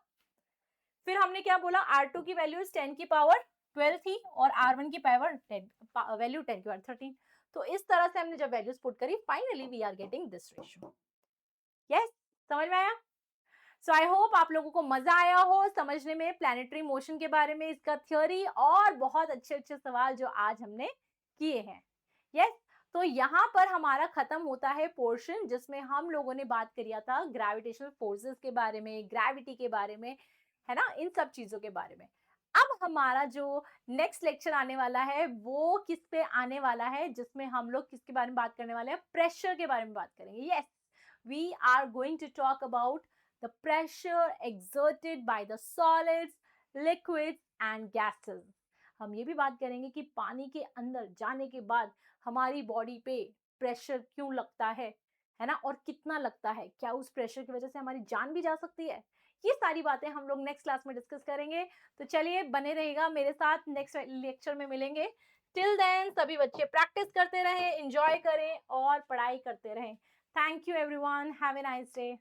फिर हमने क्या बोला, R2 की वैल्यू 10 की पावर 12 थी और R1 की पावर 10, वैल्यू 10 की पावर 13। तो इस तरह से हमने जब वैल्यूज पुट करी, finally we are getting this ratio. Yes, समझ में आया। सो आई होप आप लोगों को मजा आया हो समझने में प्लैनेटरी मोशन के बारे में, इसका थ्योरी और बहुत अच्छे अच्छे सवाल जो आज हमने किए हैं। यस, तो यहाँ पर हमारा खत्म होता है पोर्शन जिसमें हम लोगों ने बात किया था ग्रेविटेशनल फोर्सेस के बारे में, ग्रेविटी के बारे में, है ना, इन सब चीजों के बारे में। अब हमारा जो नेक्स्ट लेक्चर आने वाला है वो किस पे आने वाला है, जिसमें हम लोग किसके बारे में बात करने वाले हैं, प्रेशर के बारे में बात करेंगे। Yes, we are going to talk about the pressure exerted by the solids, liquids and gases। हम ये भी बात करेंगे कि पानी के अंदर जाने के बाद हमारी बॉडी पे प्रेशर क्यों लगता है ना, और कितना लगता है, क्या उस प्रेशर की वजह से हमारी जान भी जा सकती है। ये सारी बातें हम लोग नेक्स्ट क्लास में डिस्कस करेंगे। तो चलिए बने रहेगा मेरे साथ, नेक्स्ट लेक्चर में मिलेंगे। टिल देन सभी बच्चे प्रैक्टिस करते रहें, एंजॉय करें और पढ़ाई करते रहें। Thank you everyone, have a nice day.